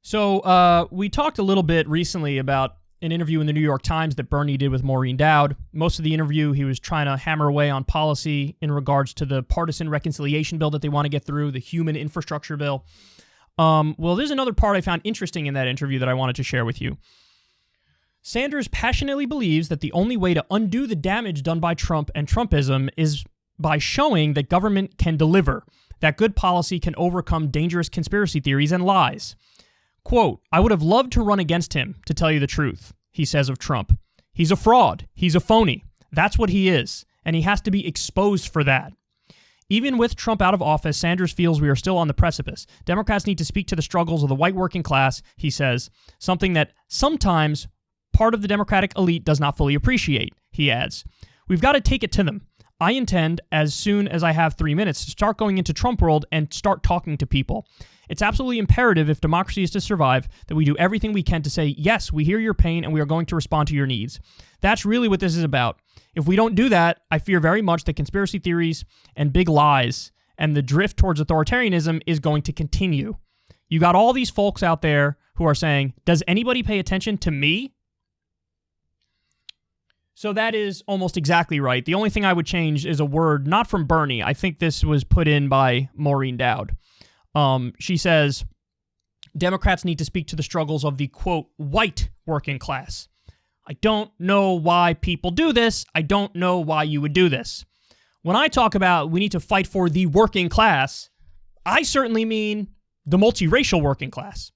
So we talked a little bit recently about an interview in the New York Times that Bernie did with Maureen Dowd. Most of the interview, he was trying to hammer away on policy in regards to the partisan reconciliation bill that they want to get through, the human infrastructure bill. Well, there's another part I found interesting in that interview that I wanted to share with you. Sanders passionately believes that the only way to undo the damage done by Trump and Trumpism is by showing that government can deliver, that good policy can overcome dangerous conspiracy theories and lies. Quote, "I would have loved to run against him, to tell you the truth," he says of Trump. "He's a fraud. He's a phony. That's what he is, and he has to be exposed for that." Even with Trump out of office, Sanders feels we are still on the precipice. Democrats need to speak to the struggles of the white working class, he says, something that sometimes part of the Democratic elite does not fully appreciate, he adds. "We've got to take it to them. I intend, as soon as I have 3 minutes, to start going into Trump world and start talking to people. It's absolutely imperative, if democracy is to survive, that we do everything we can to say, yes, we hear your pain and we are going to respond to your needs. That's really what this is about. If we don't do that, I fear very much that conspiracy theories and big lies and the drift towards authoritarianism is going to continue. You got all these folks out there who are saying, does anybody pay attention to me?" So that is almost exactly right. The only thing I would change is a word, not from Bernie. I think this was put in by Maureen Dowd. She says, Democrats need to speak to the struggles of the, quote, white working class. I don't know why people do this. I don't know why you would do this. When I talk about we need to fight for the working class, I certainly mean the multiracial working class.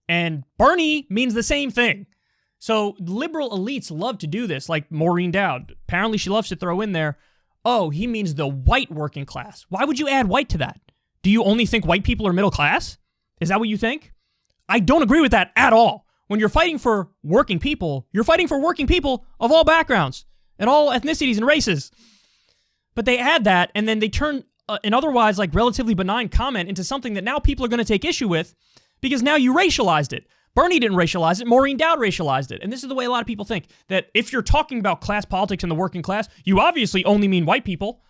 And Bernie means the same thing. So liberal elites love to do this, like Maureen Dowd. Apparently she loves to throw in there, oh, he means the white working class. Why would you add white to that? Do you only think white people are middle class? Is that what you think? I don't agree with that at all. When you're fighting for working people, you're fighting for working people of all backgrounds and all ethnicities and races. But they add that, and then they turn an otherwise like relatively benign comment into something that now people are going to take issue with because now you racialized it. Bernie didn't racialize it. Maureen Dowd racialized it. And this is the way a lot of people think, that if you're talking about class politics and the working class, you obviously only mean white people.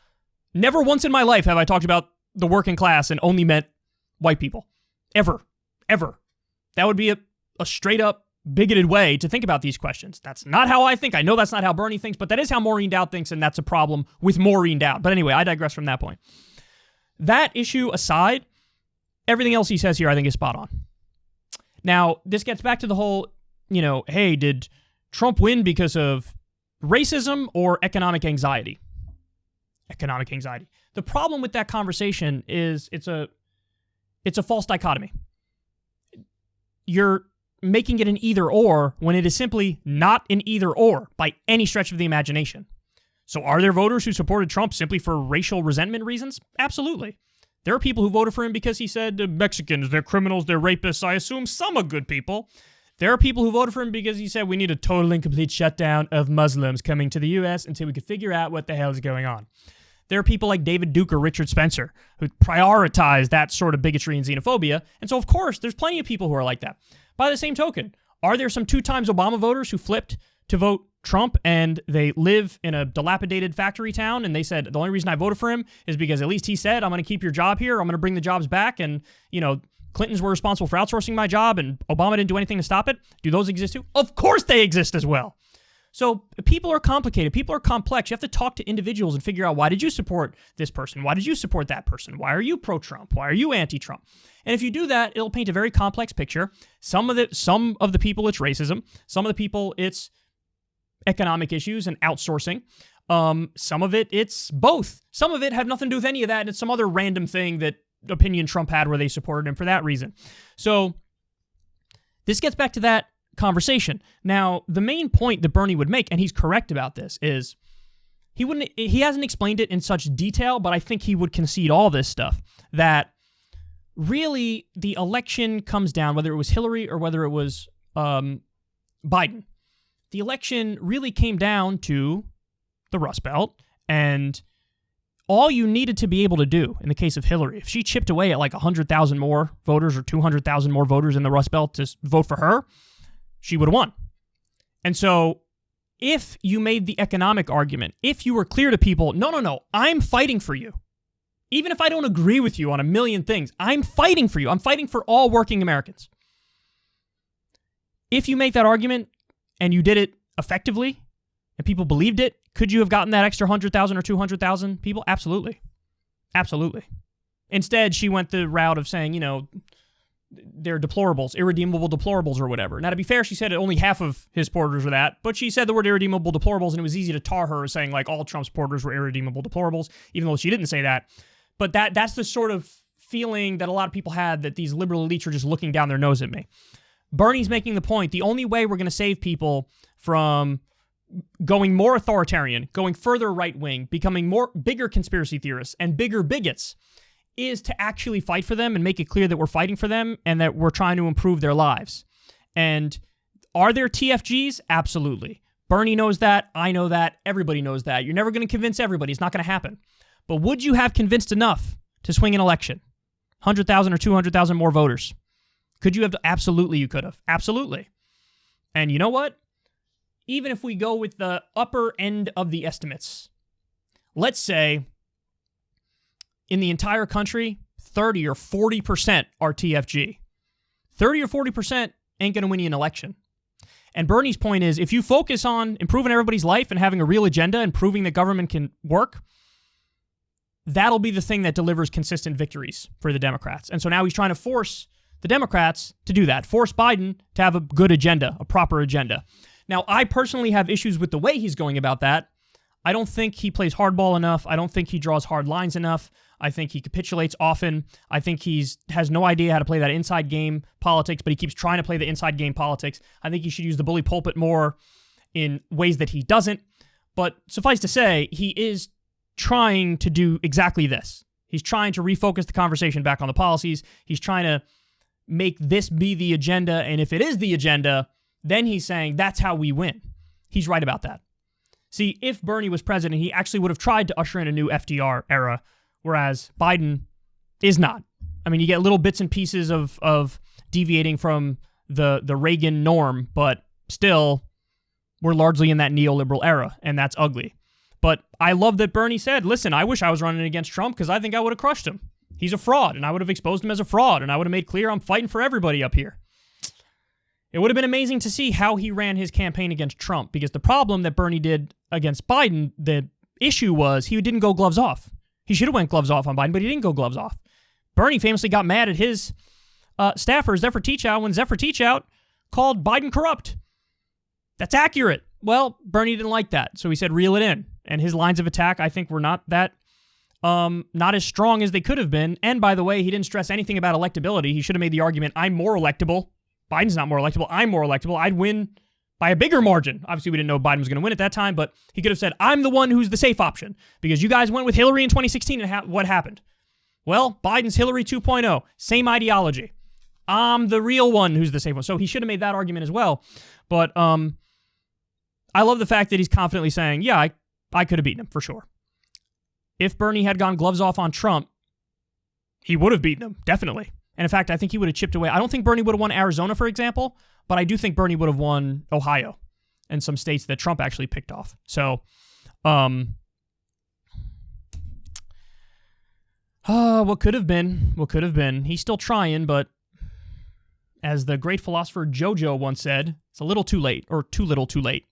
Never once in my life have I talked about the working class and only meant white people. Ever. Ever. That would be a straight up bigoted way to think about these questions. That's not how I think. I know that's not how Bernie thinks, but that is how Maureen Dowd thinks, and that's a problem with Maureen Dowd. But anyway, I digress from that point. That issue aside, everything else he says here I think is spot on. Now, this gets back to the whole, hey, did Trump win because of racism or economic anxiety? Economic anxiety. The problem with that conversation is it's a false dichotomy. You're making it an either or when it is simply not an either or by any stretch of the imagination. So are there voters who supported Trump simply for racial resentment reasons? Absolutely. There are people who voted for him because he said Mexicans, they're criminals, they're rapists. I assume some are good people. There are people who voted for him because he said we need a total and complete shutdown of Muslims coming to the U.S. until we could figure out what the hell is going on. There are people like David Duke or Richard Spencer who prioritize that sort of bigotry and xenophobia. And so, of course, there's plenty of people who are like that. By the same token, are there some 2 times Obama voters who flipped to vote Trump and they live in a dilapidated factory town and they said, the only reason I voted for him is because at least he said, I'm going to keep your job here. I'm going to bring the jobs back. And, Clintons were responsible for outsourcing my job and Obama didn't do anything to stop it. Do those exist too? Of course they exist as well. So people are complicated. People are complex. You have to talk to individuals and figure out, why did you support this person? Why did you support that person? Why are you pro-Trump? Why are you anti-Trump? And if you do that, it'll paint a very complex picture. Some of the people, it's racism. Some of the people, it's economic issues and outsourcing. Some of it, it's both. Some of it have nothing to do with any of that, and it's some other random thing that opinion Trump had where they supported him for that reason. So this gets back to that conversation. Now, the main point that Bernie would make, and he's correct about this, is he hasn't explained it in such detail, but I think he would concede all this stuff, that really the election comes down, whether it was Hillary or whether it was Biden. The election really came down to the Rust Belt, and all you needed to be able to do in the case of Hillary, if she chipped away at like 100,000 more voters or 200,000 more voters in the Rust Belt to vote for her, she would have won. And so if you made the economic argument, if you were clear to people, no, I'm fighting for you. Even if I don't agree with you on a million things, I'm fighting for you. I'm fighting for all working Americans. if you make that argument and you did it effectively and people believed it, could you have gotten that extra 100,000 or 200,000 people? Absolutely. Absolutely. Instead, she went the route of saying, you know, they're deplorables, irredeemable deplorables or whatever. Now, to be fair, she said only half of his supporters were that, but she said the word irredeemable deplorables, and it was easy to tar her as saying, like, all Trump supporters were irredeemable deplorables, even though she didn't say that. But that's the sort of feeling that a lot of people had, that these liberal elites are just looking down their nose at me. Bernie's making the point, the only way we're going to save people from going more authoritarian, going further right-wing, becoming bigger conspiracy theorists and bigger bigots is to actually fight for them and make it clear that we're fighting for them and that we're trying to improve their lives. And are there TFGs? Absolutely. Bernie knows that. I know that. Everybody knows that. You're never going to convince everybody. It's not going to happen. But would you have convinced enough to swing an election? 100,000 or 200,000 more voters? Could you have? Absolutely, you could have. Absolutely. And you know what? Even if we go with the upper end of the estimates, let's say in the entire country, 30 or 40% are TFG. 30 or 40% ain't going to win you an election. And Bernie's point is, if you focus on improving everybody's life and having a real agenda and proving that government can work, that'll be the thing that delivers consistent victories for the Democrats. And so now he's trying to force the Democrats to do that, force Biden to have a good agenda, a proper agenda. Now, I personally have issues with the way he's going about that. I don't think he plays hardball enough. I don't think he draws hard lines enough. I think he capitulates often. I think has no idea how to play that inside game politics, but he keeps trying to play the inside game politics. I think he should use the bully pulpit more in ways that he doesn't. But suffice to say, he is trying to do exactly this. He's trying to refocus the conversation back on the policies. He's trying to make this be the agenda, and if it is the agenda, then he's saying that's how we win. He's right about that. See, if Bernie was president, he actually would have tried to usher in a new FDR era, whereas Biden is not. I mean, you get little bits and pieces of deviating from the Reagan norm, but still, we're largely in that neoliberal era, and that's ugly. But I love that Bernie said, listen, I wish I was running against Trump because I think I would have crushed him. He's a fraud, and I would have exposed him as a fraud, and I would have made clear I'm fighting for everybody up here. It would have been amazing to see how he ran his campaign against Trump, because the problem that Bernie did against Biden, the issue was he didn't go gloves off. He should have went gloves off on Biden, but he didn't go gloves off. Bernie famously got mad at his staffer, Zephyr Teachout, when Zephyr Teachout called Biden corrupt. That's accurate. Well, Bernie didn't like that, so he said reel it in. And his lines of attack, I think, were not as strong as they could have been. And by the way, he didn't stress anything about electability. He should have made the argument, I'm more electable. Biden's not more electable. I'm more electable. I'd win by a bigger margin. Obviously, we didn't know Biden was going to win at that time, but he could have said, I'm the one who's the safe option because you guys went with Hillary in 2016 and what happened? Well, Biden's Hillary 2.0. Same ideology. I'm the real one who's the safe one. So he should have made that argument as well. But I love the fact that he's confidently saying, yeah, I could have beaten him for sure. If Bernie had gone gloves off on Trump, he would have beaten him, definitely. And in fact, I think he would have chipped away. I don't think Bernie would have won Arizona, for example, but I do think Bernie would have won Ohio and some states that Trump actually picked off. So, what could have been? What could have been? He's still trying, but as the great philosopher Jojo once said, it's a little too late, or too little too late.